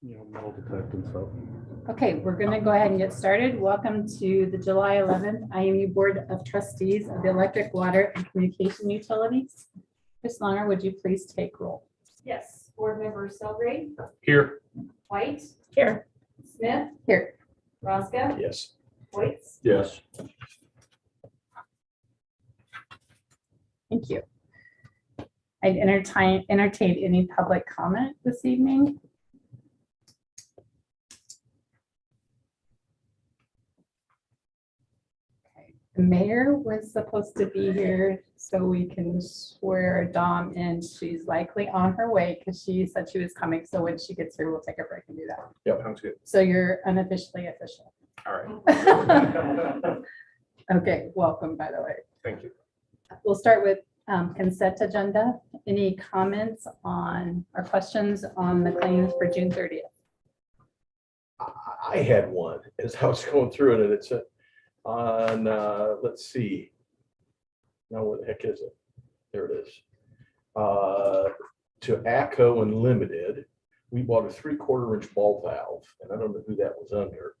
metal detecting stuff. Okay, we're going to go ahead and get started. Welcome to the July 11th IMU Board of Trustees of the Electric, Water, and Communication Utilities. Ms. Longer, would you please take roll? Yes, board member Selgrave, Here. White, Here. Smith, Here. Roscoe, Yes. Waits. Yes. Thank you. I'd entertain any public comment this evening. Okay. The mayor was supposed to be here so we can swear Dom in. She's likely on her way because she said she was coming. So when she gets here, we'll take a break and do that. Yep, sounds good. So you're unofficially official. All right. Okay, welcome, by the way. Thank you. We'll start with consent agenda. Any comments on or questions on the claims for June 30th? I had one as I was going through it, and it's on, let's see. Now, what the heck is it? There it is. To ACO Unlimited, we bought a 3/4 inch ball valve, and I don't know who that was under,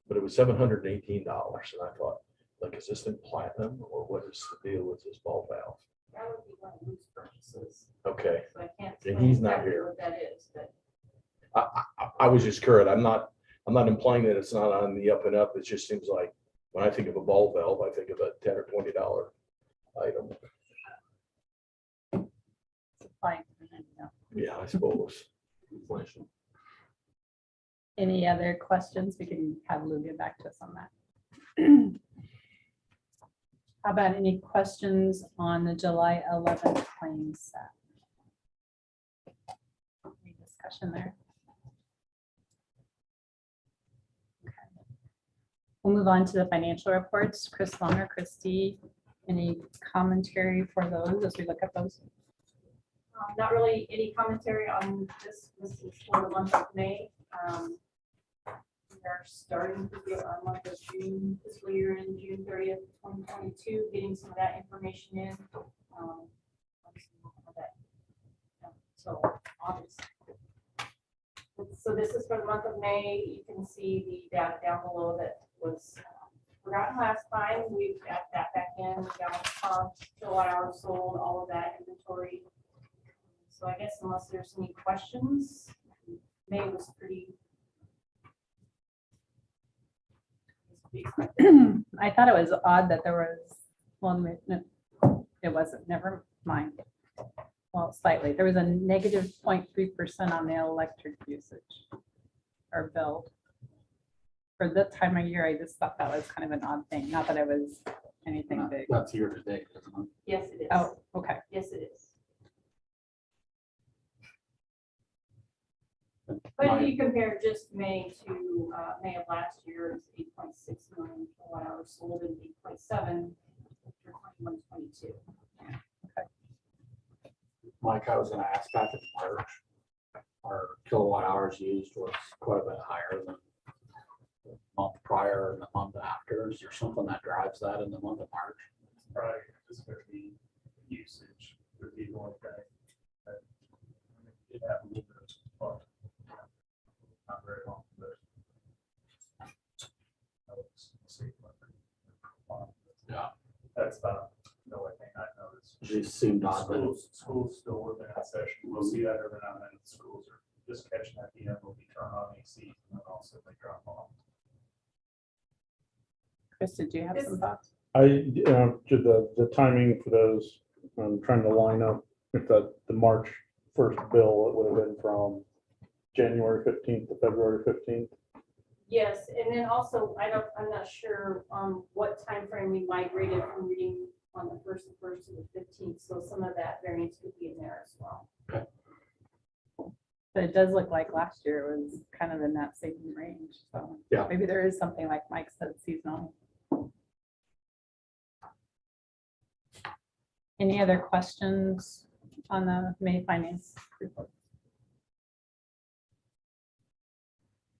but it was $718. And I thought, like, is this in platinum or what is the deal with this ball valve? That would be one of loose purchases, Okay, so I can't. And explain he's not exactly here. What that is, but I was just curious. I'm not implying that it's not on the up and up. It just seems like when I think of a ball valve, I think of a $10 or $20 item. Fine. Yeah, I suppose. Inflation. Any other questions? We can have Lou get back to us on that. How about any questions on the July 11th claims set? Any discussion there? Okay. We'll move on to the financial reports. Chris Longer, Christie, any commentary for those as we look at those? not really any commentary on this. This is for the month of May. We are starting to get our month of June, fiscal year in June 30th, 2022, getting some of that information in. Obviously, we'll have that until August. So this is for the month of May. You can see the data down below that was forgotten last time. We've got that back in, gallons pumped, kilowatt hours sold, all of that inventory. So I guess unless there's any questions, May was pretty. I thought it was odd that there was, well, no, it wasn't, never mind. Well, slightly, there was a negative 0.3% on the electric usage or bill. For that time of year, I just thought that was kind of an odd thing, not that it was anything big. That's year to date, isn't it? Yes, it is. Oh, okay. Yes, it is. But if you compare just May to May of last year, it's 8.6 million kilowatt hours sold and 8.7 for 21-22. Mike, I was gonna ask back in March, our kilowatt hours used was quite a bit higher than the month prior and the month after. Is there something that drives that in the month of March? Probably just gonna be usage for people like that. It happened a little bit of fun. Not very long, but. I would say, Yeah. that's about the only thing I noticed. These seemed odd. that- Schools still working in session. We'll see that every now and then. The schools are just catching at the end. We'll be turning on AC and then also they drop off. Chris, did you have some thoughts? Just the timing for those, I'm trying to line up if the March 1st bill, it would have been from January 15th to February 15th. Yes, and then also, I'm not sure what time frame we migrated from reading on the 1st to the 15th, so some of that variance could be in there as well. But it does look like last year was kind of in that same range, so. Yeah. Maybe there is something like Mike said seasonal. Any other questions on the May finance report?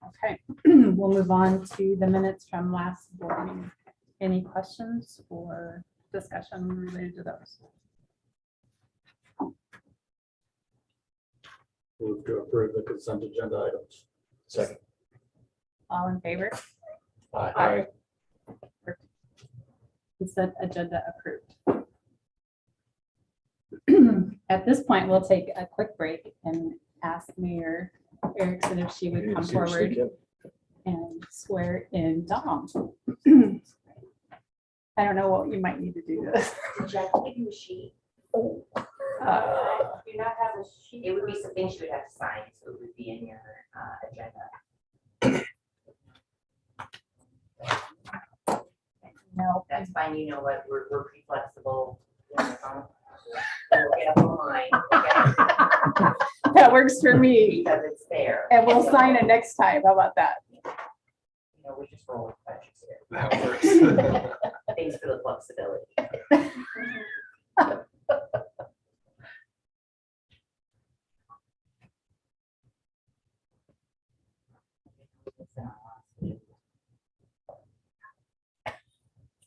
Okay, we'll move on to the minutes from last board meeting. Any questions or discussion related to those? Move to approve the consent agenda items. Second. All in favor? Aye. Consent agenda approved. At this point, we'll take a quick break and ask Mayor Erickson if she would come forward and swear in Dom. I don't know what you might need to do this. Did Jack give you a sheet? Do not have a sheet. It would be something she would have to sign, so it would be in your agenda. No, That's fine, you know what, we're pretty flexible. You know, we'll get up online, that works for me. because it's there. And we'll sign it next time. How about that? You know, we just roll with punches here. That works. Thanks for the flexibility.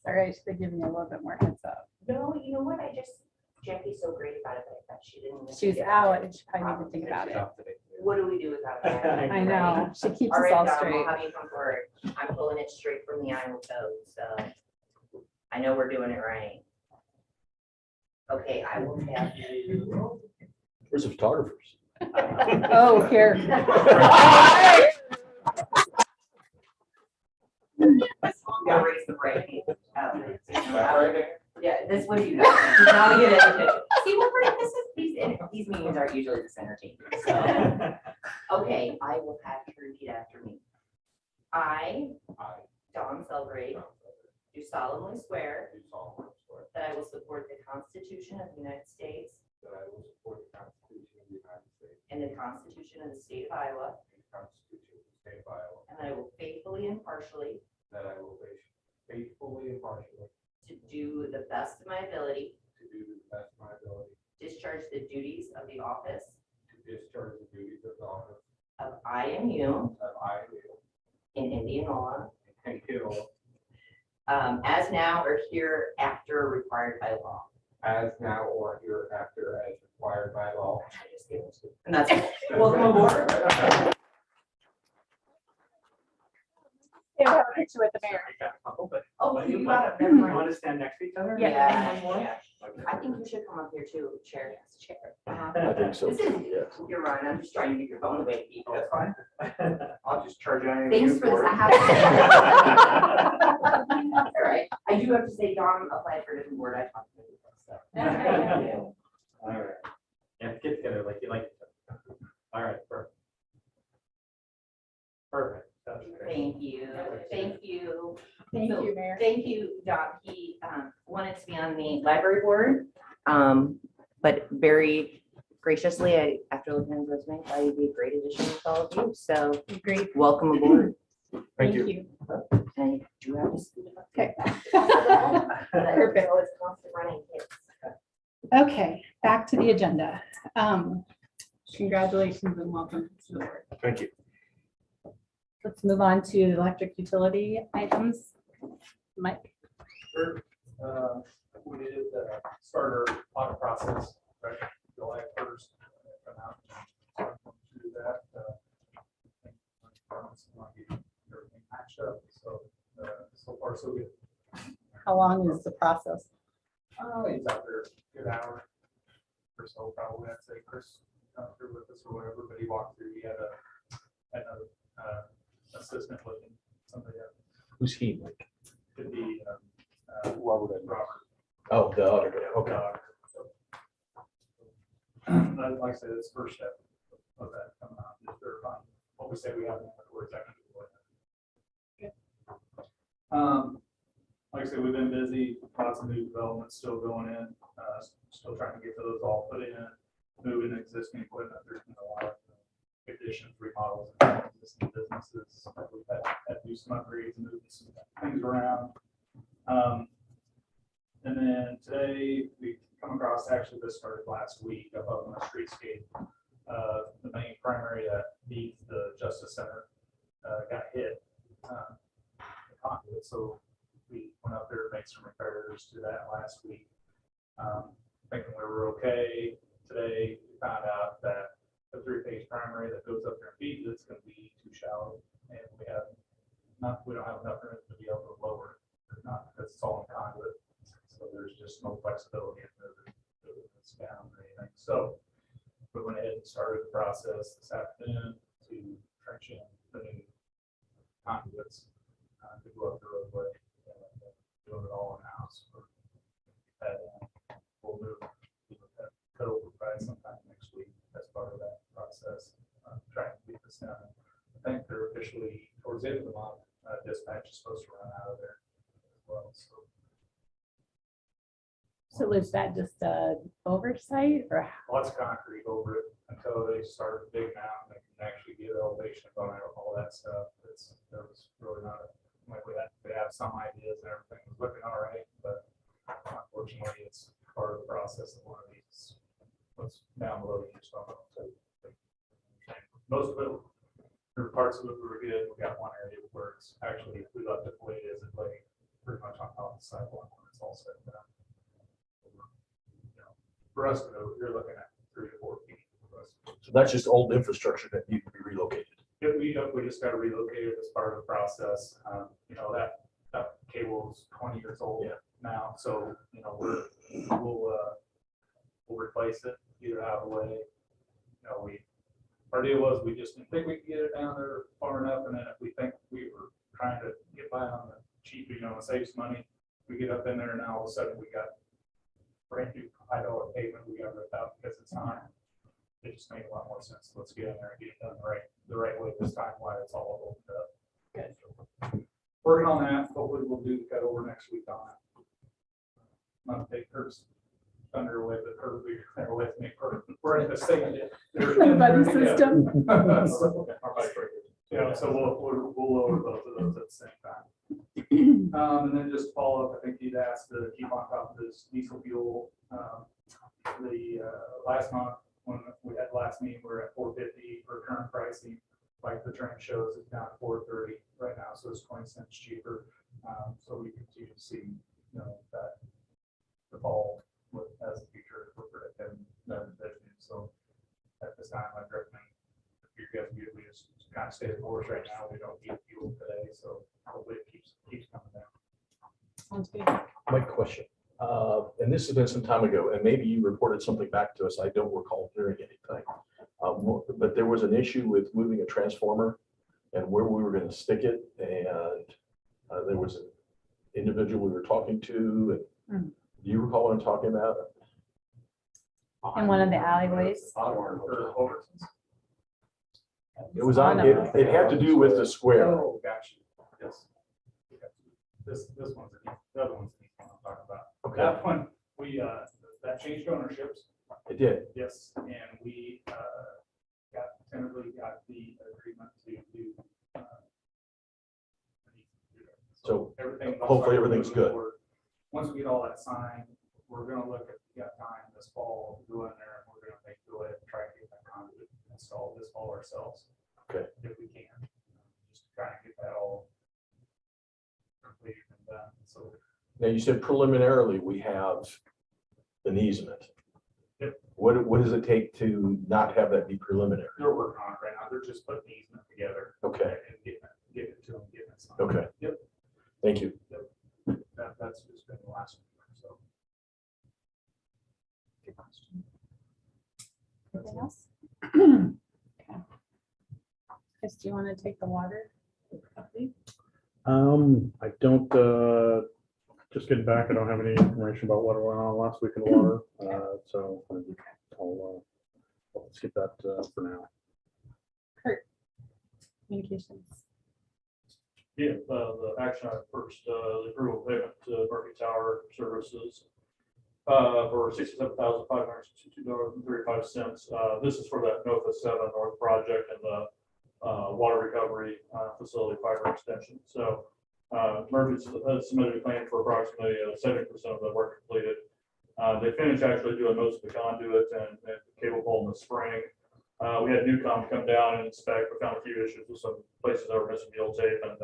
Sorry, I should have given you a little bit more heads up. No, you know what, Jackie's so great about it, but I thought she didn't. She's out and she probably need to think about it. What do we do without that? I know. She keeps All us right, all Dom, straight. I'll have you come forward. I'm pulling it straight from the Iowa code, so I know we're doing it right. Okay, I will have you. Where's the photographers? Oh, here. I'll raise the right hand. Yeah, this would be. Now you get it. See, what we're, these meetings aren't usually this entertaining, so. Okay, I will have you repeat after me. I, Don Selgrave, do solemnly swear that I will support the Constitution of the United States That I will support the Constitution of the United States and the Constitution of the State of Iowa, and the Constitution of the State of Iowa. and that I will faithfully and impartially, That I will faithfully and impartially, to do the best of my ability, to do to the best of my ability, discharge the duties of the office to discharge the duties of the office of IMU of IMU in Indianola, and Hill as now or hereafter required by law. as now or hereafter as required by law. I just gave it to you. And that's, welcome aboard. Yeah, we'll have a picture with the mayor. Oh, you got it. You Never mind. want to stand next to each other? Yeah. Yeah. I think you should come up here too, Chair. Chair. I think so, too, yes. You're right. I'm just trying to get your phone away, people. That's fine. I'll just charge you. any Thanks of for you this. it. I have. That's all right. I do have to say, Don applied for a different board. I talked to him. So. All right. Yeah, get together like you like. Each other. All right, perfect. Perfect. That's great. Thank you. Thank you. Thank So, you, Mayor. Thank you, Don. He wanted to be on the library board, but very graciously, after looking at his resume, thought he'd be a great addition with all of you. So Great. welcome aboard. Thank you. And do you have to scoot it up? Okay. Perfect. Always constant running kids. Okay, back to the agenda. Congratulations and welcome to the board. Thank you. Let's move on to electric utility items. Mike, We did start our audit process, right, July 1st. Come out and do that. Everything matched up, so so far so good. how long is the process? He's out there a good hour or so, probably. I'd say Chris come through with us or whatever, but he walked through. He had another assistant with him, somebody that Who's he, Mike? could be Robert and Robert. Oh, the auditor, okay. Like I said, it's the first step of that coming out, just verifying what we say we have. We're technically. Like I said, we've been busy, lots of new developments still going in, still trying to get those all put in, moving existing equipment. There's been a lot of additions, remodels, and existing businesses. We've had to do some upgrades and moving some things around. And then today we come across, actually this started last week up on the streetscape. The main primary that needs the Justice Center got hit. The conduit, so we went up there, made some repairs to that last week. Thinking we were okay. Today, we found out that the 3-phase primary that goes up there and feeds, it's gonna be too shallow. And we don't have enough room to be able to lower it, not because it's all in conduit. So there's just no flexibility in moving this down or anything. So we went ahead and started the process this afternoon to trench in the new conduits to go up the roadway. And doing it all in-house. We'll move, cut over by sometime next week as part of that process. Trying to get this done. I think they're officially towards the end of the month. Dispatch is supposed to run out of there as well. So was that just a oversight or? Lots of concrete over it until they start digging out and they can actually get elevation on it, all that stuff. There was really not, like we have some ideas and everything was looking all right, but unfortunately it's part of the process of one of these. What's down below you just don't know. Most of it, there are parts of it we were good. We got one area where it's actually, if we left it the way it is, it lay pretty much on top of the sidewalk when it's all set down. For us, you're looking at 3 to 4 feet. For us. So that's just old infrastructure that needs to be relocated. If we just got to relocate it as part of the process. That cable's 20 years old now, so we'll replace it, either out of the way. Our deal was we just didn't think we could get it down there far enough, and then if we think we were trying to get by on the cheap, save some money, we get up in there and now all of a sudden we got brand new $5 pavement we got ripped out because it's not. It just made a lot more sense. Let's get in there and get it done the right way this time while it's all opened up. Okay. Working on that. Hopefully we'll do the cut over next week on it. Not take Kurt's thunder away, but Kurt will be there with me. We're in the same. Buddy system. Yeah, so we'll lower both of those at the same time. And then just follow up, I think you'd asked to keep on top of this diesel fuel. Last month, when we had last meeting, we were at $4.50 for current pricing. Like the trend shows, it's down to $4.30 right now, so it's 20 cents cheaper. So we continue to see, that the fall as the future we're predicting. So at this time, I'd recommend if you guys we just kind of stay the course right now. We don't need fuel today, so hopefully it keeps coming down. Sounds good. My question, and this has been some time ago, and maybe you reported something back to us. I don't recall hearing anything. But there was an issue with moving a transformer and where we were going to stick it. And there was an individual we were talking to. And do you recall what I'm talking about? In one of the alleyways. It was on, it had to do with the square. Oh, gotcha. Yes. This one's the other one's the one I'm talking about. Okay. That one, we, that changed ownerships. It did. Yes, and we tentatively got the agreement to do. So everything. hopefully everything's good. Once we get all that signed, we're gonna look at, we got time this fall, go in there, and we're gonna go ahead and try to get that conduit installed this fall ourselves. Okay. If we can, just to try and get that all completed and done, so. Now you said preliminarily we have an easement. Yep. What does it take to not have that be preliminary? They're working on it right now, they're just putting the easement together. Okay. And getting it to them, getting it signed. Okay. Yep. Thank you. That's just been the last one, so. Anything else? Okay. Chris, do you want to take the water? I don't, just getting back, I don't have any information about what went on last week in the water. So I'll skip that for now. Kurt, communications. Yeah, the action item first, the approval payment to Murphy Tower Services for $67,562.35. This is for that NOFA 7 North project and the water recovery facility fiber extension. So Murphy submitted a claim for approximately 70% of the work completed. They finished actually doing most of the conduit and the cable pull in the spring. We had Newcom come down and inspect. We found a few issues with some places that were missing mule tape and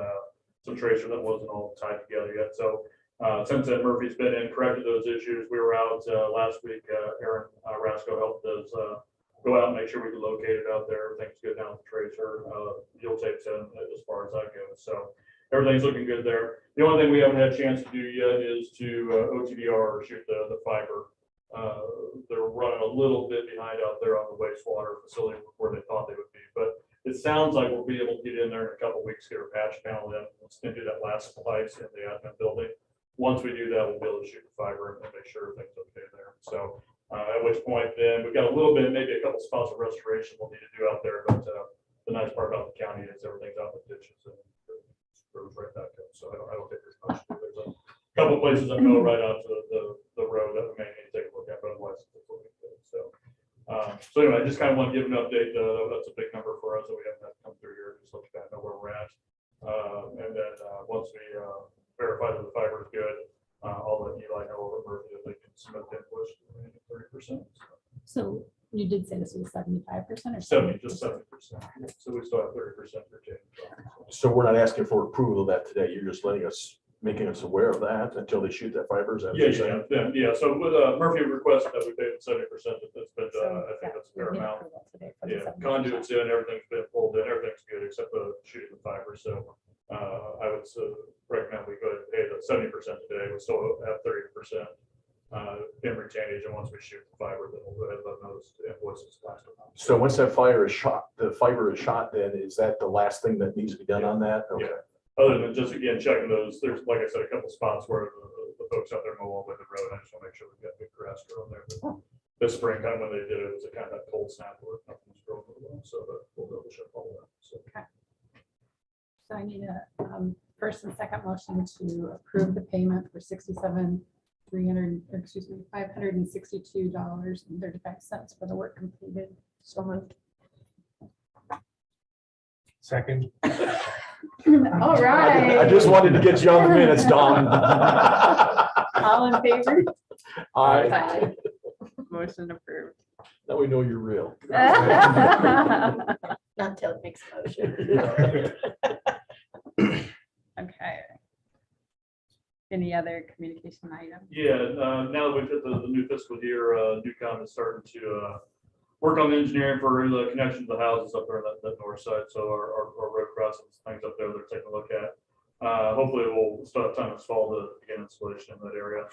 some tracer that wasn't all tied together yet. So since then, Murphy's been in, corrected those issues. We were out last week. Aaron Rasco helped us go out and make sure we can locate it out there. Everything's good down at the tracer. Yield tape's in as far as that goes. So everything's looking good there. The only thing we haven't had a chance to do yet is to OTDR or shoot the fiber. They're running a little bit behind out there on the wastewater facility where they thought they would be, but it sounds like we'll be able to get in there in a couple of weeks, get our patch panel in, and do that last splice in the admin building. Once we do that, we'll be able to shoot the fiber and make sure everything's okay there. So at which point then we've got a little bit, maybe a couple spots of restoration we'll need to do out there, but the nice part about the county is everything's out in the ditches and roads right back up. So I don't think there's much. There's a couple places that go right out to the road that we may need to take a look at, but otherwise it's looking good. So anyway, I just kind of want to give an update. That's a big number for us that we haven't had to come through here. Just let you guys know where we're at. And then once we verify that the fiber is good, I'll let Eli know over Murphy that they can submit the invoice for 30%. So you did say this was 75% or 70, just 70%. So we still have 30% for change. So we're not asking for approval of that today. You're just making us aware of that until they shoot that fiber. Is that what you're saying? Yeah. So with Murphy requested that we pay 70%. That's been, I think that's a fair amount. Yeah, conduits in, everything's been pulled in, everything's good except the shooting the fiber. So I would recommend we go ahead and pay the 70% today. We still have 30% in retainage, and once we shoot the fiber, then we'll go ahead and let those invoices last amount. So once that fire is shot, the fiber is shot, then is that the last thing that needs to be done on that? Okay. Yeah. Other than just again checking those, there's like I said, a couple spots where the folks out there mow all over the road. I just want to make sure we've got good grass growing there. But this spring time when they did it, it was a kind of that cold snap where nothing was growing really well. So we'll be able to shut all that. So. So I need a first and second motion to approve the payment for $562.35 for the work completed. So moved. Second. All right. I just wanted to get you on the minutes, Don. All in favor? Aye. Motion approved. Now we know you're real. Not till it makes a motion. Okay. Any other communication items? Yeah, now that we've hit the new fiscal year, Newcom is starting to work on the engineering for the connection to the houses up there on that north side. So our road crossings, things up there they're taking a look at. Hopefully we'll still have time to install the begin installation in that area.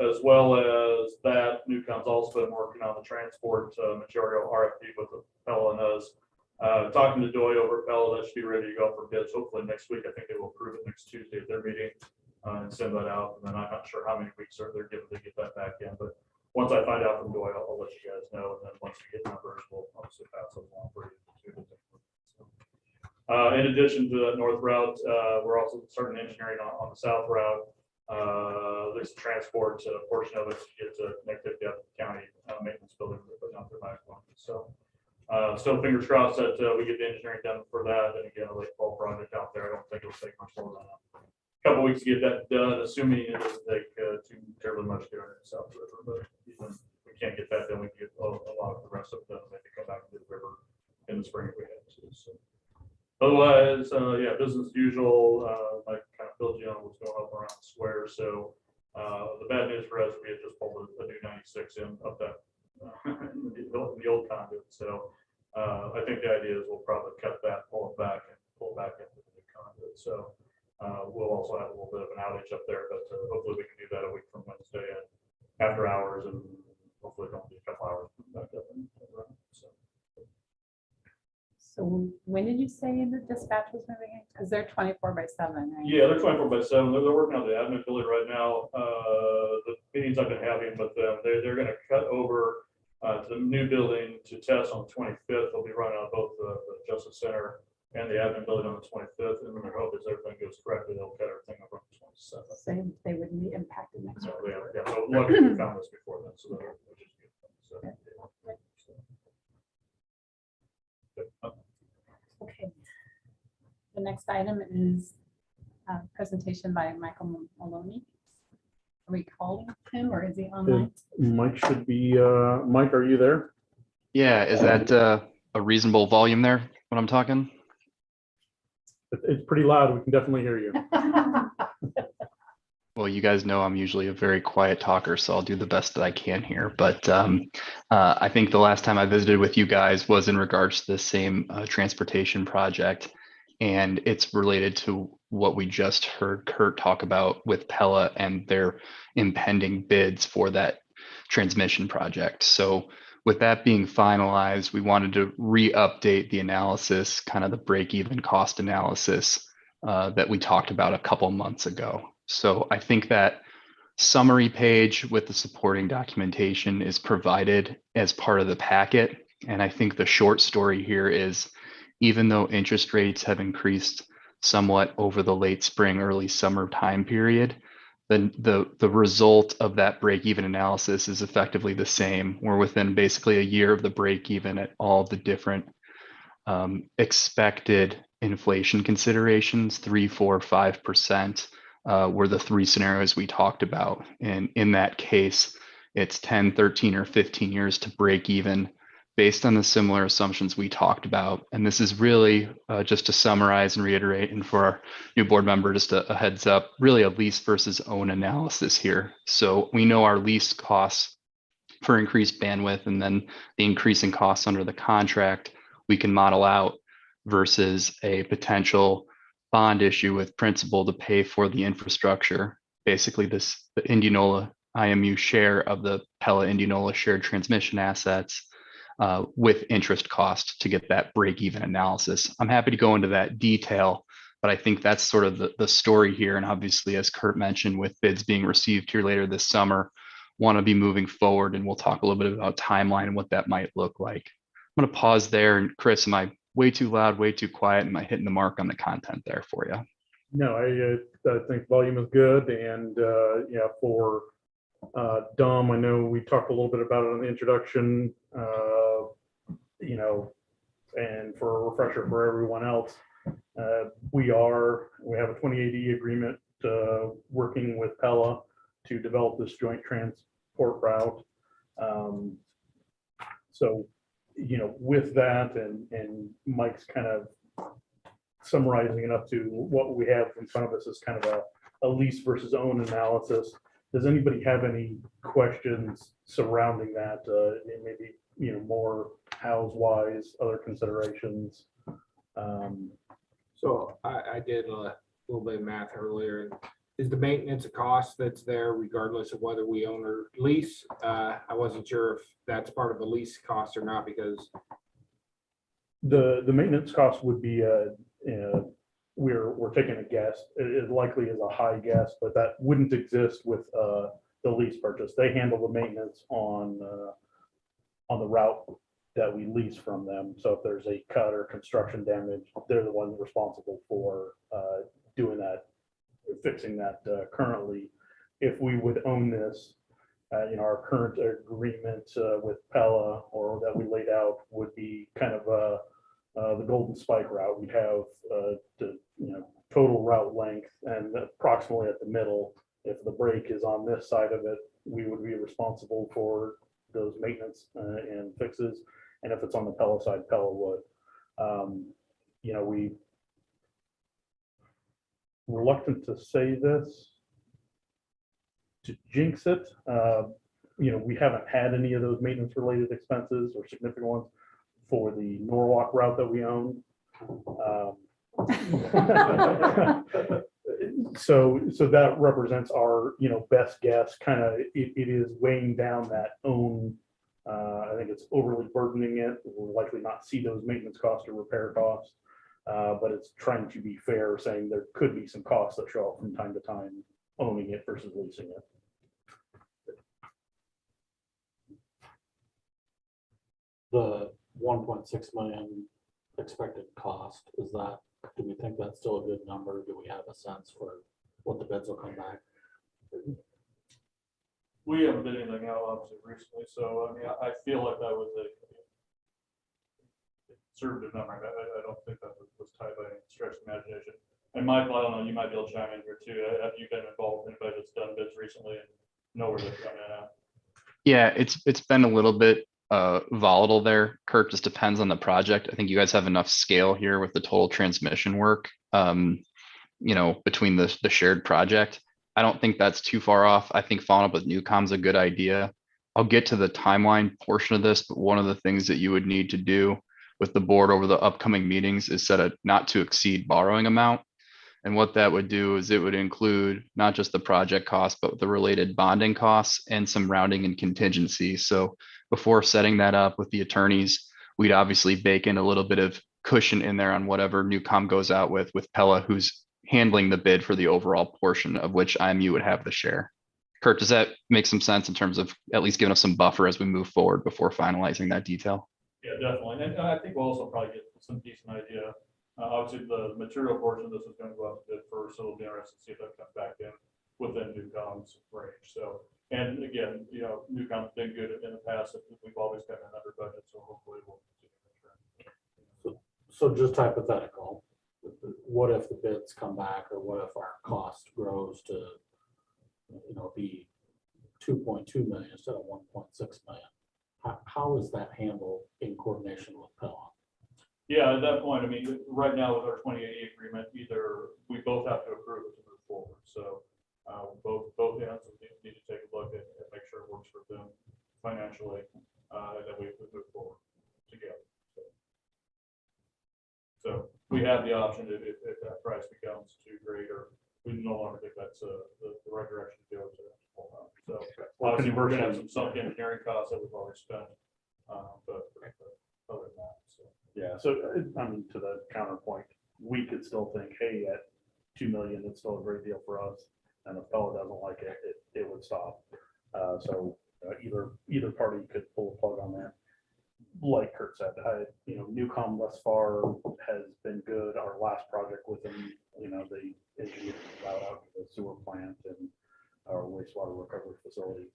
As well as that, Newcom's also been working on the transport material RFP with the Pella and us. Talking to Doy over at Pella, that should be ready to go for bids hopefully next week. I think they will approve it next Tuesday at their meeting and send that out. And then I'm not sure how many weeks they're given to get that back in, but once I find out from Doy, I'll let you guys know. And then once we get numbers, we'll obviously pass those along for you. In addition to that north route, we're also starting engineering on the south route. There's a transport portion of it to get connected to the county maintenance building, but not the back one. So still fingers crossed that we get the engineering done for that. And again, a late fall project out there. I don't think it'll take much more than a couple weeks to get that done, assuming it doesn't take too terribly much doing it in South River. But even if we can't get that done, we can get a lot of the rest of it done. Maybe come back to the river in the spring if we had to. So otherwise, yeah, business as usual. I kind of filled you on what's going on around the square. So the bad news for us, we had just pulled a new 96 in up that the old conduit. So I think the idea is we'll probably cut that, pull it back, and pull back into the new conduit. So we'll also have a little bit of an outage up there, but hopefully we can do that a week from Wednesday and after hours, and hopefully don't be a couple hours back up and around. So when did you say the dispatch was moving in? Because they're 24/7, right? Yeah, they're 24/7. They're working on the admin building right now. The meetings I've been having with them, they're going to cut over to the new building to test on the 25th. They'll be running on both the Justice Center and the admin building on the 25th. And then their hope is everything goes correctly. They'll cut everything over on the 27th. So they wouldn't be impacted next So year. yeah, so luckily we found this before then. So they're just good. So, yeah. Okay. The next item is a presentation by Michael Maloney. Are we calling him or is he online? Mike should be, Mike, are you there? Yeah, is that a reasonable volume there when I'm talking? It's pretty loud. We can definitely hear you. Well, you guys know I'm usually a very quiet talker, so I'll do the best that I can here. But I think the last time I visited with you guys was in regards to the same transportation project. And it's related to what we just heard Kurt talk about with Pella and their impending bids for that transmission project. So with that being finalized, we wanted to re-update the analysis, kind of the break-even cost analysis that we talked about a couple months ago. So I think that summary page with the supporting documentation is provided as part of the packet. And I think the short story here is, even though interest rates have increased somewhat over the late spring, early summer time period, the result of that break-even analysis is effectively the same. We're within basically a year of the break-even at all the different expected inflation considerations, 3, 4, 5%. Were the three scenarios we talked about. And in that case, it's 10, 13, or 15 years to break even based on the similar assumptions we talked about. And this is really just to summarize and reiterate, and for our new board member, just a heads up, really a lease versus own analysis here. So we know our lease costs for increased bandwidth, and then the increasing costs under the contract we can model out versus a potential bond issue with principal to pay for the infrastructure. Basically, the Indianola IMU share of the Pella Indianola shared transmission assets with interest cost to get that break-even analysis. I'm happy to go into that detail, but I think that's sort of the story here. And obviously, as Kurt mentioned, with bids being received here later this summer, want to be moving forward, and we'll talk a little bit about timeline and what that might look like. I'm going to pause there. And Chris, am I way too loud, way too quiet? Am I hitting the mark on the content there for you? No, I think volume is good, and yeah, for Dom, I know we talked a little bit about it in the introduction, you know, and for a refresher for everyone else, we have a 2080 agreement working with Pella to develop this joint transport route. So, you know, with that, and Mike's kind of summarizing it up to what we have in front of us is kind of a lease versus own analysis. Does anybody have any questions surrounding that? Maybe, you know, more house wise, other considerations? So I did a little bit of math earlier. Is the maintenance a cost that's there regardless of whether we own or lease? I wasn't sure if that's part of a lease cost or not, because The maintenance cost would be, we're taking a guess. It likely is a high guess, but that wouldn't exist with the lease purchase. They handle the maintenance on the route that we lease from them. So if there's a cut or construction damage, they're the ones responsible for doing that, fixing that currently. If we would own this, you know, our current agreement with Pella, or that we laid out, would be kind of the Golden Spike route. We'd have the, you know, total route length, and approximately at the middle, if the brake is on this side of it, we would be responsible for those maintenance and fixes. And if it's on the Pella side, Pella would. You know, we reluctant to say this to jinx it. You know, we haven't had any of those maintenance related expenses or significant ones for the Norwalk route that we own. So that represents our, you know, best guess. Kind of, it is weighing down that own. I think it's overly burdening it. We'll likely not see those maintenance costs or repair costs, but it's trying to be fair, saying there could be some costs that show up from time to time owning it versus leasing it. The 1.6 million expected cost, is that, do we think that's still a good number? Do we have a sense for what the bids will come back? We haven't bid anything out obviously recently, so I mean, I feel like that was a conservative number. I don't think that was tied by any stretch of imagination. And Michael, I don't know, you might be able to chime in here too. Have you been involved in anybody that's done bids recently and know where they're coming at? Yeah, it's been a little bit volatile there. Kurt, just depends on the project. I think you guys have enough scale here with the total transmission work, you know, between the shared project. I don't think that's too far off. I think following up with Newcom's a good idea. I'll get to the timeline portion of this, but one of the things that you would need to do with the board over the upcoming meetings is set a not to exceed borrowing amount. And what that would do is it would include not just the project cost, but the related bonding costs and some rounding and contingency. So before setting that up with the attorneys, we'd obviously bake in a little bit of cushion in there on whatever Newcom goes out with Pella, who's handling the bid for the overall portion of which IMU would have the share. Kurt, does that make some sense in terms of at least giving us some buffer as we move forward before finalizing that detail? Yeah, definitely. And I think we'll also probably get some decent idea. Obviously, the material portion of this is going to go out to bid first, so it'll be interesting to see if that comes back in within Newcom's range. So, and again, you know, Newcom's been good in the past. We've always gotten an under budget, so hopefully we'll continue. So just hypothetical, what if the bids come back, or what if our cost grows to, you know, be 2.2 million instead of 1.6 million? How is that handled in coordination with Pella? Yeah, at that point, I mean, right now with our 2080 agreement, either we both have to approve it to move forward. So both ends need to take a look and make sure it works for them financially, and then we move forward together. So we have the option if that price becomes too great, or we no longer think that's the right direction to go to pull out. So obviously we're gonna have some sunk engineering costs that we've already spent, but other than that, so. Yeah, so I mean, to the counterpoint, we could still think, hey, at 2 million, it's still a great deal for us. And if Pella doesn't like it, it would stop. So either party could pull a plug on that. Like Kurt said, you know, Newcom thus far has been good. Our last project with them, you know, the engineer route out to the sewer plant and our wastewater recovery facility.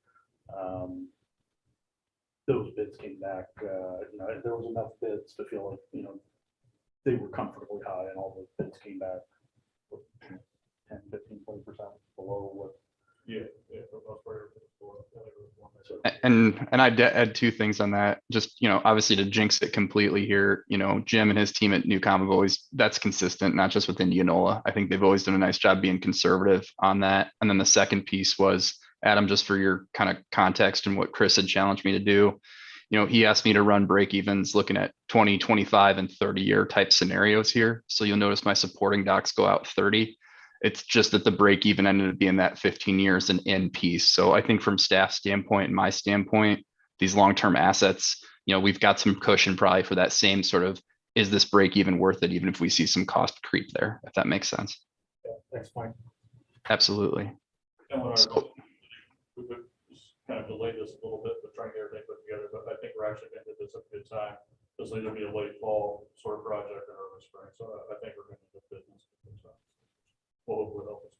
Those bids came back, you know, there was enough bids to feel like, you know, they were comfortably high, and all those bids came back 10, 15, 20% below what. Yeah. For the most part, And I'd add two things on that. Just, you know, obviously to jinx it completely here, you know, Jim and his team at Newcom have always, that's consistent, not just with Indianola. I think they've always done a nice job being conservative on that. And then the second piece was, Adam, just for your kind of context and what Chris had challenged me to do, you know, he asked me to run break evens looking at 20, 25 and 30-year type scenarios here. So you'll notice my supporting docs go out 30. It's just that the break even ended up being that 15 years and end piece. So I think from staff standpoint and my standpoint, these long-term assets, you know, we've got some cushion probably for that same sort of, is this break even worth it, even if we see some cost creep there, if that makes sense. Yeah, thanks, Mike. Absolutely. And what So- we could kind of delay this a little bit, but trying to get everything put together, but I think we're actually going to do this at a good time. This will either be a late fall sort of project or early spring, so I think we're going to do business. Will hopefully help us.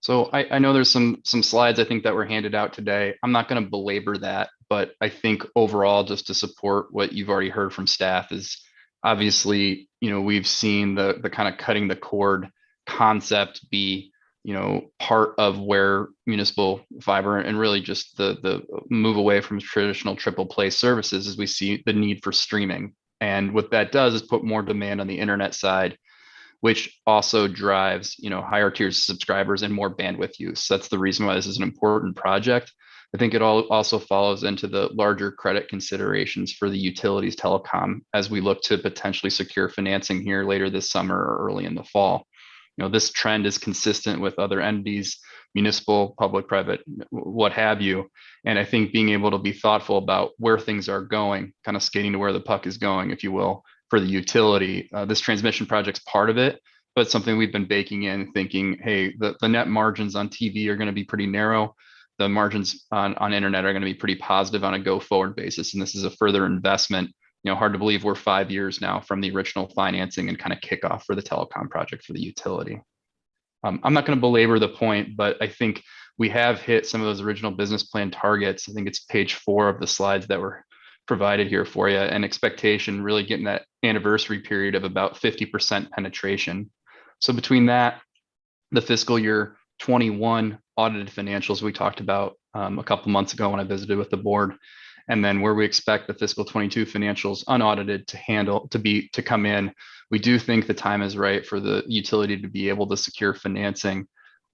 So I know there's some slides I think that were handed out today. I'm not going to belabor that, but I think overall, just to support what you've already heard from staff, is obviously, you know, we've seen the kind of cutting the cord concept be, you know, part of where municipal fiber and really just the move away from traditional triple play services as we see the need for streaming. And what that does is put more demand on the internet side, which also drives, you know, higher tiers of subscribers and more bandwidth use. That's the reason why this is an important project. I think it also follows into the larger credit considerations for the utilities telecom as we look to potentially secure financing here later this summer or early in the fall. You know, this trend is consistent with other entities, municipal, public, private, what have you. And I think being able to be thoughtful about where things are going, kind of skating to where the puck is going, if you will, for the utility. This transmission project's part of it, but something we've been baking in, thinking, hey, the net margins on TV are going to be pretty narrow. The margins on internet are going to be pretty positive on a go forward basis. And this is a further investment. You know, hard to believe we're 5 years now from the original financing and kind of kickoff for the telecom project for the utility. I'm not going to belabor the point, but I think we have hit some of those original business plan targets. I think it's page 4 of the slides that were provided here for you, and expectation really getting that anniversary period of about 50% penetration. So between that, the fiscal year 21 audited financials we talked about a couple months ago when I visited with the board, And then where we expect the fiscal 22 financials unaudited to come in, we do think the time is right for the utility to be able to secure financing.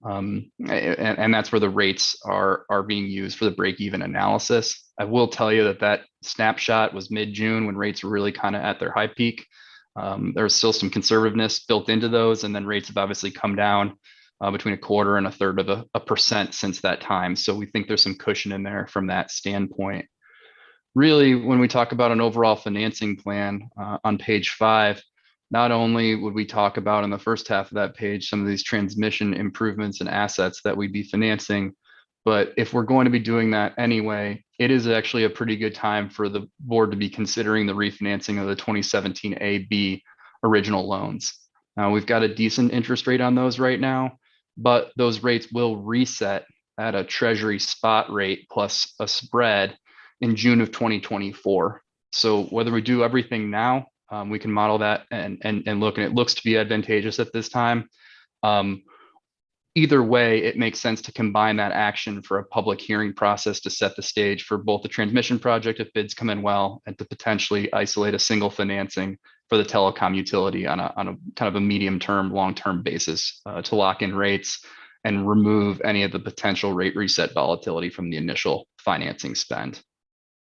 And that's where the rates are being used for the break-even analysis. I will tell you that snapshot was mid-June when rates were really kind of at their high peak. There's still some conservativeness built into those, and then rates have obviously come down between 1/4 and 1/3 of a percent since that time. So we think there's some cushion in there from that standpoint. Really, when we talk about an overall financing plan on page 5, not only would we talk about in the first half of that page some of these transmission improvements and assets that we'd be financing, but if we're going to be doing that anyway, it is actually a pretty good time for the board to be considering the refinancing of the 2017 A/B original loans. Now, we've got a decent interest rate on those right now, but those rates will reset at a treasury spot rate plus a spread in June of 2024. So whether we do everything now, we can model that and look, and it looks to be advantageous at this time. Either way, it makes sense to combine that action for a public hearing process to set the stage for both the transmission project if bids come in well, and to potentially isolate a single financing for the telecom utility on a kind of a medium-term, long-term basis to lock in rates and remove any of the potential rate reset volatility from the initial financing spend.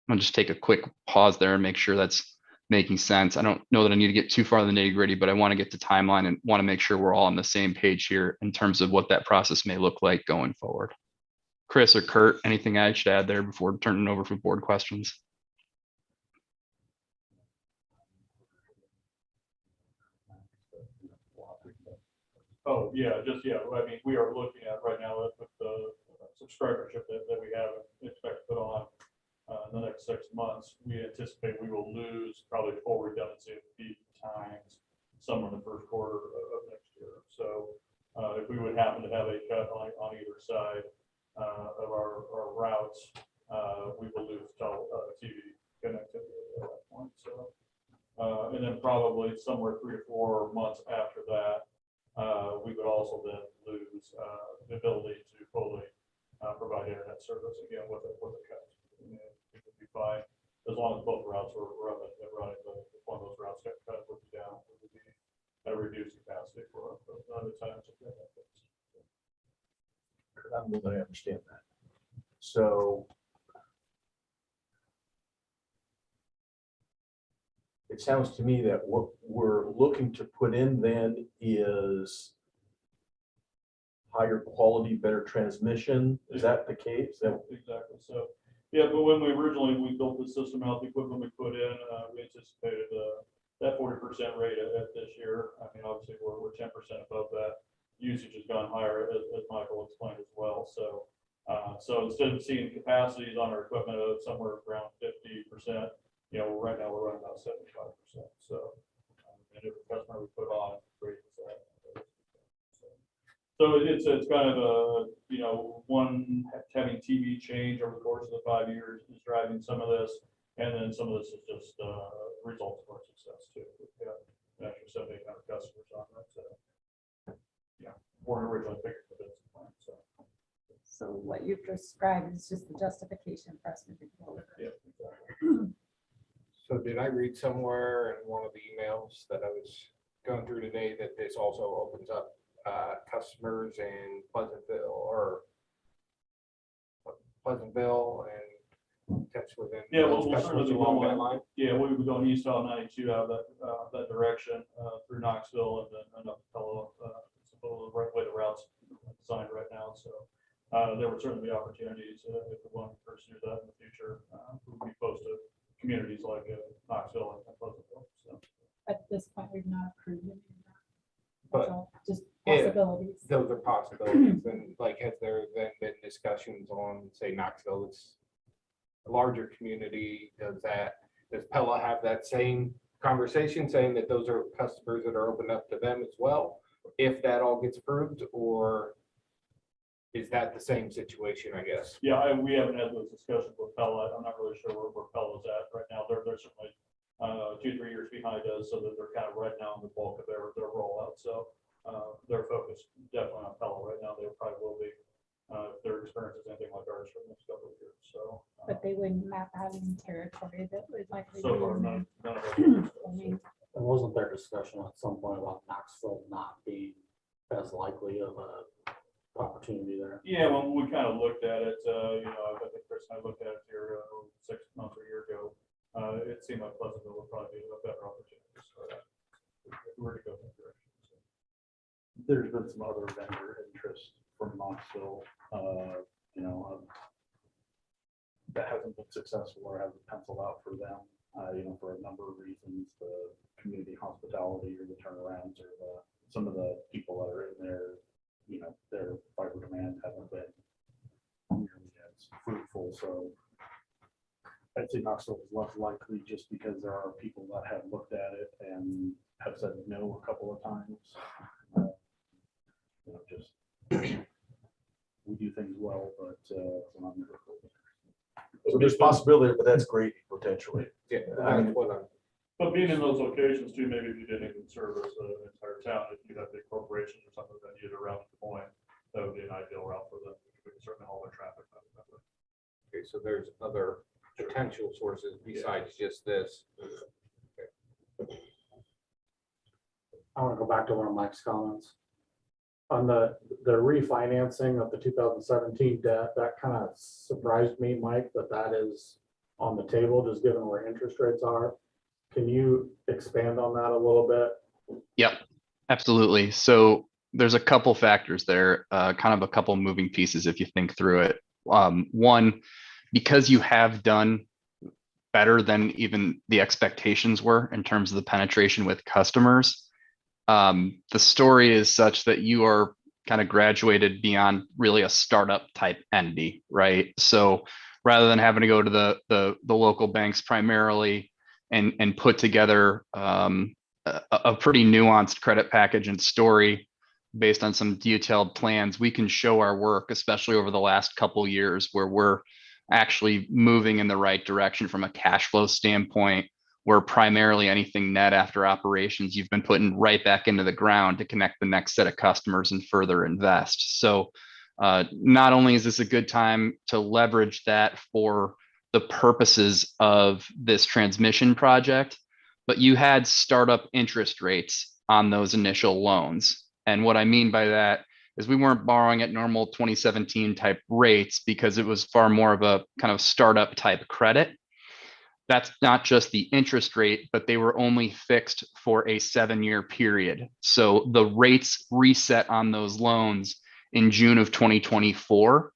I'll just take a quick pause there and make sure that's making sense. I don't know that I need to get too far in the nitty-gritty, but I want to get to timeline and want to make sure we're all on the same page here in terms of what that process may look like going forward. Chris or Kurt, anything I should add there before turning it over for board questions? Oh, yeah, I mean, we are looking at right now with the subscribership that we have and expect to put on in the next 6 months. We anticipate we will lose probably full redundancy of feed times somewhere in the first quarter of next year. So if we would happen to have a cut on either side of our routes, we will lose TV connectivity at that point. So and then probably somewhere 3 to 4 months after that, we would also then lose the ability to fully provide internet service again with a cut. It would be fine as long as both routes were running. But if one of those routes got cut, would be down. It would be at a reduced capacity for other times. I don't know that I understand that. So it sounds to me that what we're looking to put in then is higher quality, better transmission. Is that the case? Exactly. So, yeah, but when we built the system out, the equipment we put in, we anticipated that 40% rate at this year. I mean, obviously we're 10% above that. Usage has gone higher, as Michael explained as well. So, so instead of seeing capacities on our equipment of somewhere around 50%, right now we're running about 75%. So, and every customer we put on raises that. So it's kind of a, one having TV change over the course of the 5 years is driving some of this, and then some of this is just results of our success too. We have an extra 700-800 customers on that. So, weren't originally figured for this plan. So what you've described is just the justification for us moving forward. Yeah, exactly. So did I read somewhere in one of the emails that I was going through today that this also opens up customers in Pleasantville and potentially then? Yeah, those we'll customers certainly be along that going, line? yeah, we would go east out 92 out of that direction through Knoxville and up to Pella. The right way the route's designed right now. So there would certainly be opportunities if we want to pursue that in the future. We would be close to communities like Knoxville and Pleasantville. So. At this point, we've not approved it. But That's all, just if possibilities. Those are possibilities. And like, has there then been discussions on, say, Knoxville? It's a larger community. Does Pella have that same conversation saying that those are customers that are open up to them as well, if that all gets approved, or is that the same situation, I guess? Yeah, we haven't had those discussions with Pella. I'm not really sure where Pella's at right now. They're certainly 2-3 years behind us, so that they're kind of right now in the bulk of their rollout. So they're focused definitely on Pella right now. They probably will be if they're their experience is anything like ours for the next couple of years, so. But they wouldn't map out any territory that would likely. So be far, in none there. of us. I mean, And wasn't there discussion at some point about Knoxville not being as likely of a opportunity there? Yeah, well, we kind of looked at it, I think Chris and I looked at it here 6 months or a year ago. It seemed like Pleasantville would probably be a better opportunity. So if we were to go that direction. So. There's been some other vendor interest from Knoxville, that hasn't been successful or hasn't penciled out for them, for a number of reasons, the community hospitality or the turnarounds or some of the people that are in there, their fiber demand haven't been nearly as fruitful, so I'd say Knoxville is less likely just because there are people that have looked at it and have said no a couple of times. Just we do things well, but we're not never cool. So there's possibility, but that's great potentially. Yeah, I mean, that's what I'm. But being in those locations too, maybe if you didn't even service the entire town, if you have big corporations or something that need around Des Moines, that would be an ideal route for them. We can certainly haul their traffic. Okay, so there's other potential sources besides just this. I want to go back to one of Mike's comments. On the refinancing of the 2017 debt, that kind of surprised me, Mike, that is on the table, just given where interest rates are. Can you expand on that a little bit? Yep, absolutely. So there's a couple factors there, kind of a couple moving pieces if you think through it. One, because you have done better than even the expectations were in terms of the penetration with customers. The story is such that you are kind of graduated beyond really a startup type entity, right? So rather than having to go to the local banks primarily and put together a pretty nuanced credit package and story based on some detailed plans, we can show our work, especially over the last couple years, where we're actually moving in the right direction from a cash flow standpoint, where primarily anything net after operations you've been putting right back into the ground to connect the next set of customers and further invest. So not only is this a good time to leverage that for the purposes of this transmission project, but you had startup interest rates on those initial loans. And what I mean by that is we weren't borrowing at normal 2017 type rates because it was far more of a kind of startup type credit. That's not just the interest rate, but they were only fixed for a 7-year period. So the rates reset on those loans in June of 2024.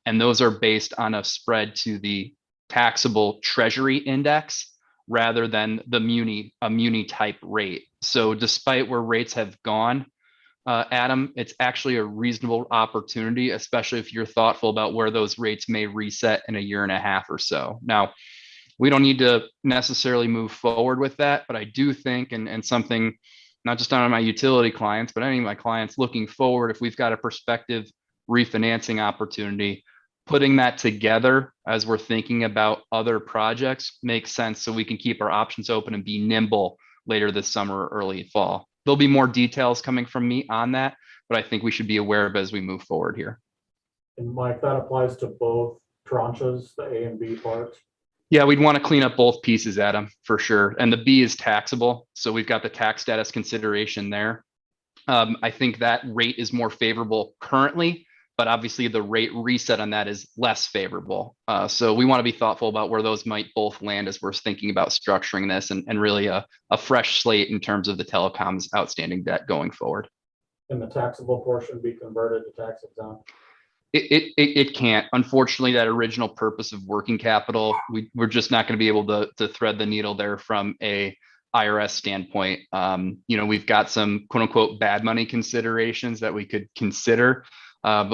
And those are based on a spread to the taxable treasury index rather than the muni type rate. So despite where rates have gone, Adam, it's actually a reasonable opportunity, especially if you're thoughtful about where those rates may reset in a year and a half or so. Now, we don't need to necessarily move forward with that, but I do think, and something not just on my utility clients, but any of my clients looking forward, if we've got a prospective refinancing opportunity, putting that together as we're thinking about other projects makes sense so we can keep our options open and be nimble later this summer or early fall. There'll be more details coming from me on that, but I think we should be aware of as we move forward here. And Mike, that applies to both tranches, the A and B parts. Yeah, we'd want to clean up both pieces, Adam, for sure. And the B is taxable. So we've got the tax status consideration there. I think that rate is more favorable currently, but obviously the rate reset on that is less favorable. So we want to be thoughtful about where those might both land as we're thinking about structuring this and really a fresh slate in terms of the telecom's outstanding debt going forward. Can the taxable portion be converted to tax exempt? It can't. Unfortunately, that original purpose of working capital, we're just not going to be able to thread the needle there from a IRS standpoint. We've got some quote unquote bad money considerations that we could consider, but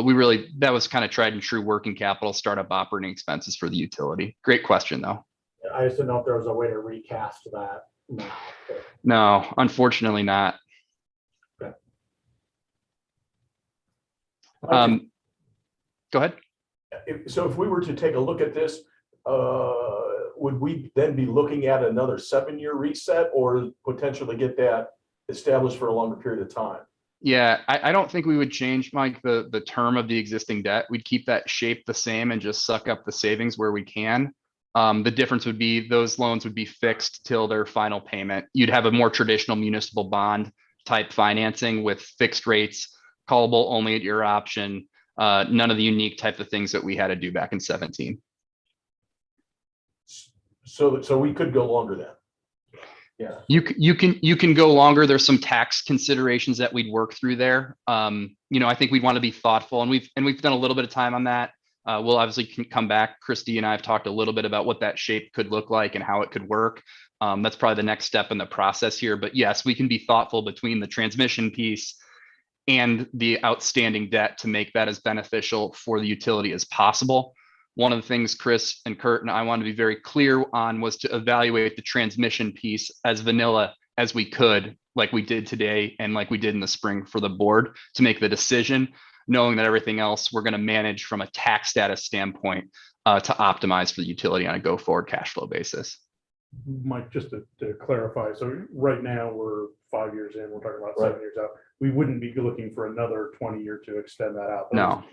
that was kind of tried and true working capital startup operating expenses for the utility. Great question though. I just didn't know if there was a way to recast that now. No, unfortunately not. Okay. Go ahead. So if we were to take a look at this, would we then be looking at another 7-year reset or potentially get that established for a longer period of time? Yeah, I don't think we would change, Mike, the term of the existing debt. We'd keep that shape the same and just suck up the savings where we can. The difference would be those loans would be fixed till their final payment. You'd have a more traditional municipal bond type financing with fixed rates, callable only at your option. None of the unique type of things that we had to do back in 17. So we could go longer then. Yeah. You can go longer. There's some tax considerations that we'd work through there. I think we'd want to be thoughtful, and we've done a little bit of time on that. We'll obviously can come back. Christy and I have talked a little bit about what that shape could look like and how it could work. That's probably the next step in the process here. But yes, we can be thoughtful between the transmission piece and the outstanding debt to make that as beneficial for the utility as possible. One of the things Chris and Kurt and I wanted to be very clear on was to evaluate the transmission piece as vanilla as we could, like we did today and like we did in the spring for the board to make the decision, knowing that everything else we're going to manage from a tax status standpoint to optimize for the utility on a go forward cash flow basis. Mike, just to clarify, so right now we're 5 years in, we're talking about Right. 7 years out. We wouldn't be looking for another 20-year to extend that out. No.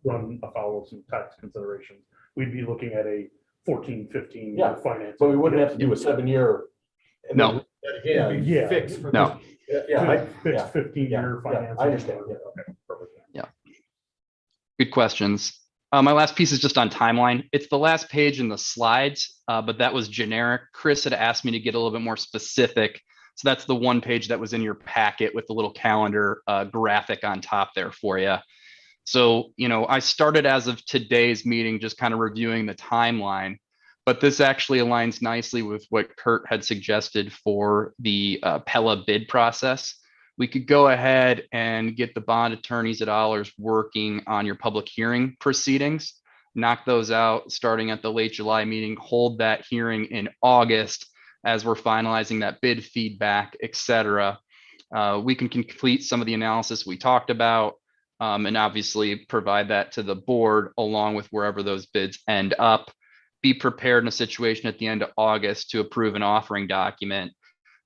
Run afoul of some tax considerations. We'd be looking at a 14, 15 Yeah, year finance. But we wouldn't have to do a 7-year. and then No. do that Again. Yeah. Fixed. for No. this. Yeah, Fixed 15-year yeah, finance. I understand, yeah. Okay, perfect. Good questions. My last piece is just on timeline. It's the last page in the slides, but that was generic. Chris had asked me to get a little bit more specific. So that's the one page that was in your packet with the little calendar graphic on top there for you. So, I started as of today's meeting, just kind of reviewing the timeline, but this actually aligns nicely with what Kurt had suggested for the Pella bid process. We could go ahead and get the bond attorneys at Allers working on your public hearing proceedings, knock those out starting at the late July meeting, hold that hearing in August as we're finalizing that bid feedback, et cetera. We can complete some of the analysis we talked about and obviously provide that to the board along with wherever those bids end up. Be prepared in a situation at the end of August to approve an offering document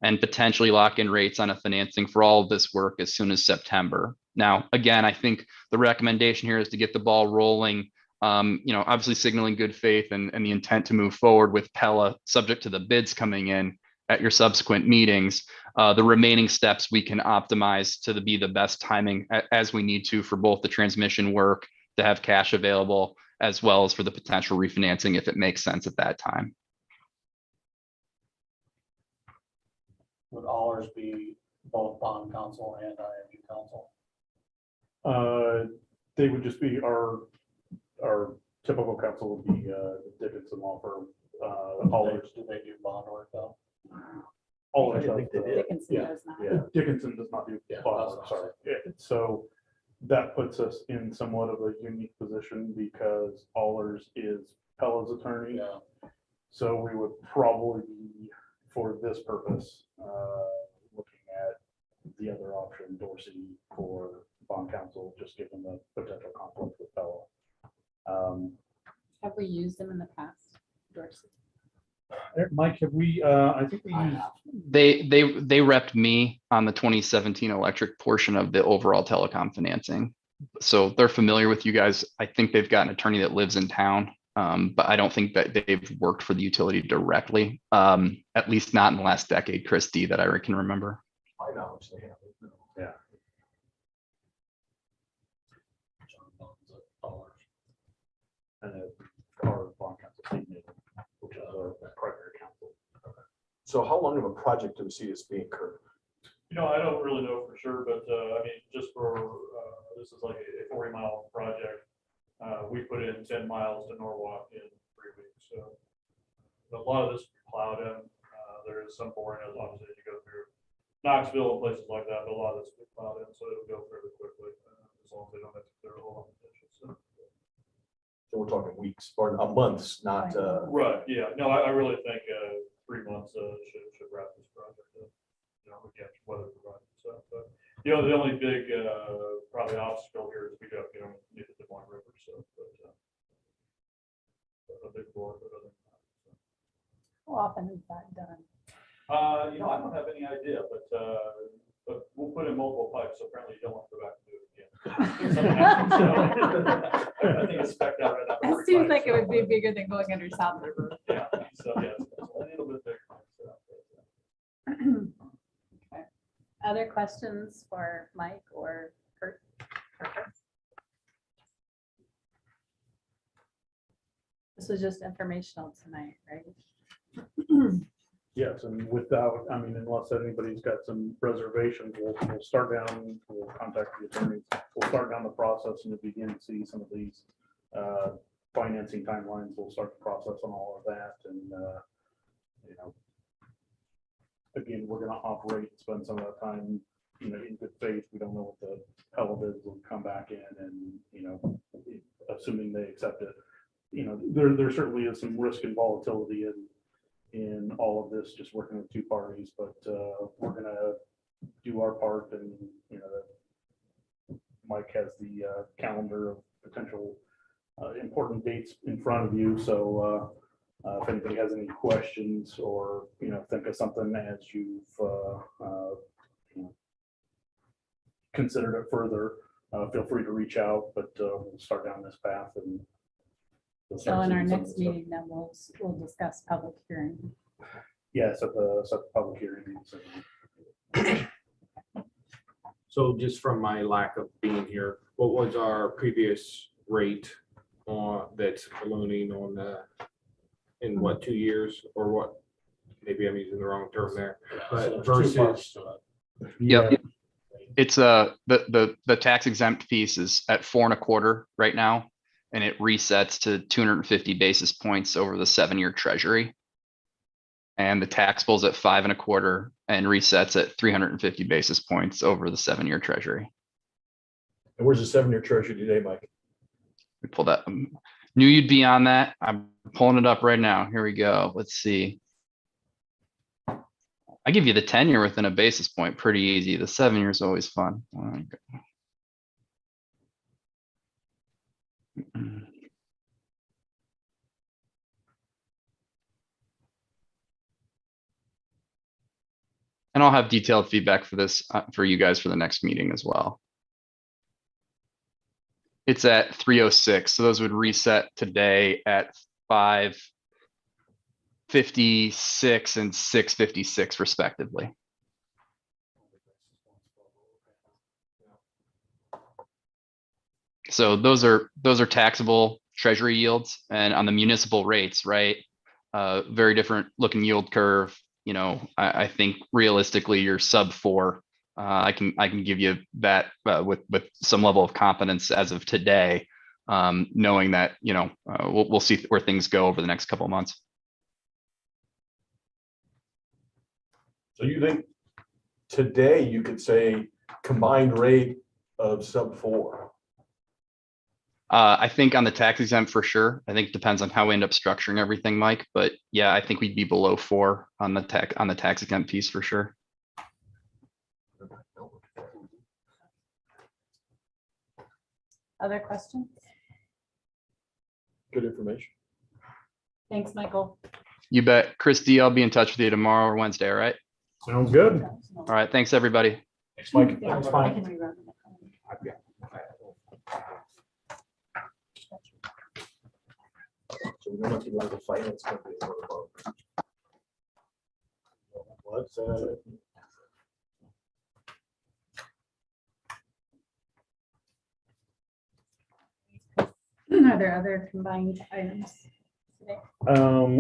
and potentially lock in rates on a financing for all of this work as soon as September. Now, again, I think the recommendation here is to get the ball rolling, obviously signaling good faith and the intent to move forward with Pella, subject to the bids coming in at your subsequent meetings. The remaining steps we can optimize to be the best timing as we need to for both the transmission work to have cash available, as well as for the potential refinancing if it makes sense at that time. Would Allers be both bond counsel and IMU counsel? They would just be our typical counsel would be the Dickinson law firm. Allers. Do they do bond work though? Allers I think they does, did. Dickinson yeah, does not. Yeah. Dickinson does not do Yeah, bond that's work, what I sorry. Yeah, so that puts us in somewhat of a unique position because Allers is Pella's attorney. Yeah. So we would probably be, for this purpose, looking at the other option, Dorsey, for bond counsel, just given the potential conflict with Pella. Have we used them in the past, Dorsey? Mike, have we, I think we I used, have. They repped me on the 2017 electric portion of the overall telecom financing. So they're familiar with you guys. I think they've got an attorney that lives in town, but I don't think that they've worked for the utility directly, at least not in the last decade, Christy, that I can remember. My knowledge they have. yeah. John Bones at Allers. And our bond counsel, Steve Nathan, which is our primary counsel. So how long of a project do we see this being, Kurt? I don't really know for sure, but just for, this is like a 40-mile project. We put in 10 miles to Norwalk in 3 weeks. So a lot of this will be plowed in. There is some boring, as obviously as you go through Knoxville and places like that, but a lot of this will be plowed in, so it'll go fairly quickly, as long as they don't have to clear a whole lot of ditches. So. So we're talking weeks or months, not, Right, yeah, no, I really think 3 months should wrap this project up. Again, weather provided, so, but, the only big, probably obstacle here is we don't, need the Des Moines River, so, but, a big board, but other than that. So. How often is that done? I don't have any idea, but, but we'll put in multiple pipes, so apparently you don't want to go back and do it again. Something happens, so I think it's spec'd out right now. It seems like it would be bigger than going under South River. Yeah, so yeah, it's a little bit bigger. Okay. Other questions for Mike or Kurt? This was just informational tonight, right? Yes, and without, I mean, unless anybody's got some reservations, we'll start down, we'll contact the attorneys. We'll start down the process and begin to see some of these financing timelines. We'll start the process on all of that and, you know, again, we're gonna operate, spend some of that time, you know, in good faith. We don't know what the hell of it will come back in and, you know, assuming they accept it. You know, there certainly is some risk and volatility in all of this, just working with two parties, but we're gonna do our part and, you know, that Mike has the calendar of potential important dates in front of you. So if anybody has any questions or, you know, think of something as you've you know, considered it further, feel free to reach out, but we'll start down this path and. we'll So start in our seeing some of next the stuff. meeting, then we'll discuss public hearing. Yes, at the public hearings. So just from my lack of being here, what was our previous rate on that's ballooning on the, in what, 2 years or what? Maybe I'm using the wrong term there, but versus, Yep. It's the tax exempt piece is at 4.25 right now, and it resets to 250 basis points over the 7-year treasury. And the taxable's at 5.25 and resets at 350 basis points over the 7-year treasury. And where's the 7-year treasury today, Mike? We pull that. Knew you'd be on that. I'm pulling it up right now. Here we go. Let's see. I give you the 10-year within a basis point pretty easy. The 7-year is always fun. And I'll have detailed feedback for this for you guys for the next meeting as well. It's at 306. So those would reset today at 556 and 656 respectively. So those are taxable treasury yields, and on the municipal rates, right? Very different looking yield curve. You know, I think realistically you're sub 4. I can give you that with some level of confidence as of today, knowing that, you know, we'll see where things go over the next couple of months. So you think today you could say combined rate of sub 4? I think on the tax exempt for sure. I think it depends on how we end up structuring everything, Mike. But yeah, I think we'd be below 4 on the tax exempt piece for sure. Other questions? Good information. Thanks, Michael. You bet. Christy, I'll be in touch with you tomorrow or Wednesday. All right. Sounds good. All right. Thanks, everybody. Thanks, Mike. Yeah, Thanks, I Mike. can rerun it. So we don't have to like the finance company. What's Are there other combined items today?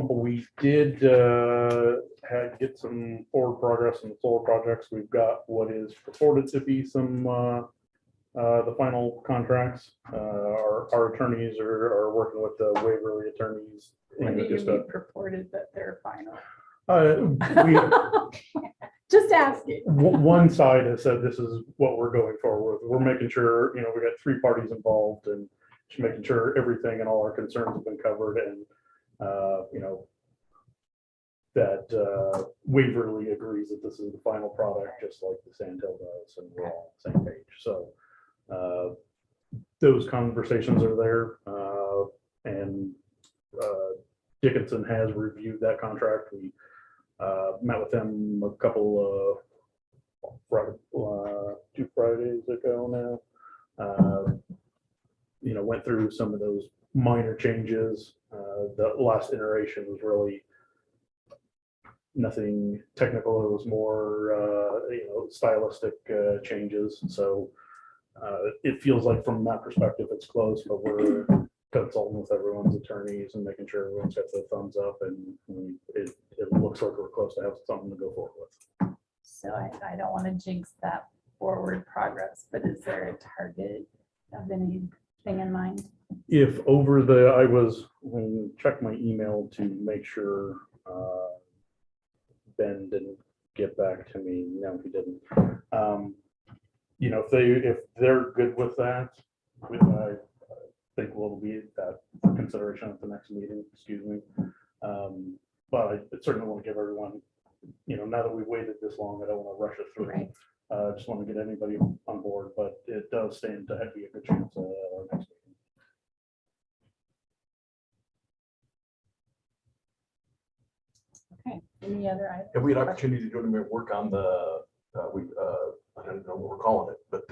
We did get some forward progress in the solar projects. We've got what is purported to be some the final contracts. Our attorneys are working with the Waverly attorneys. What do you Just mean purported that they're final? we Just asking. one side has said this is what we're going forward with. We're making sure, you know, we got 3 parties involved and just making sure everything and all our concerns have been covered and, you know, that Waverly agrees that this is the final product, just like the Sandhill does, and we're all on the same page. So those conversations are there, and Dickinson has reviewed that contract. We met with them a couple of Friday, 2 Fridays ago now. Went through some of those minor changes. The last iteration was really nothing technical. It was more, stylistic changes. So it feels like from that perspective, it's close, but we're consulting with everyone's attorneys and making sure everyone's got the thumbs up, and it looks like we're close to have something to go forward with. So I don't want to jinx that forward progress, but is there a target of anything in mind? If I was check my email to make sure Ben didn't get back to me. No, he didn't. If they're good with that, I think we'll be that for consideration at the next meeting, excuse me. But I certainly want to give everyone, now that we've waited this long, I don't want to rush it through. Right. Just want to get anybody on board, but it does stand to be a good chance at our next meeting. Okay, any other items? Have we had opportunity to do any work on the, I don't know what we're calling it, but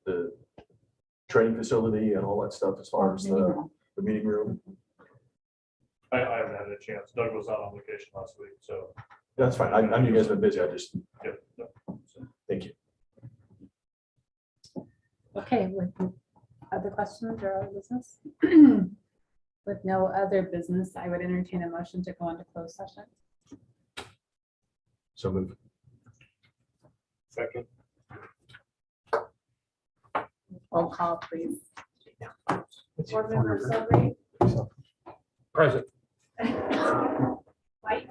the training facility and all that stuff as far as the meeting room? I haven't had a chance. Doug was out on vacation last week, so. That's fine. I know you guys have been busy. I just, Yep. So, thank you. Okay, with other questions or other business? With no other business, I would entertain a motion to go into closed session. So move. Second. Roll call, please. Board Member Sudley, Present. White,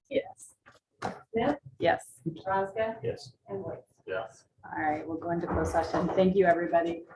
Yes. Smith, Yes. Raska, Yes. and Woods. Yes. All right, we'll go into closed session. Thank you, everybody.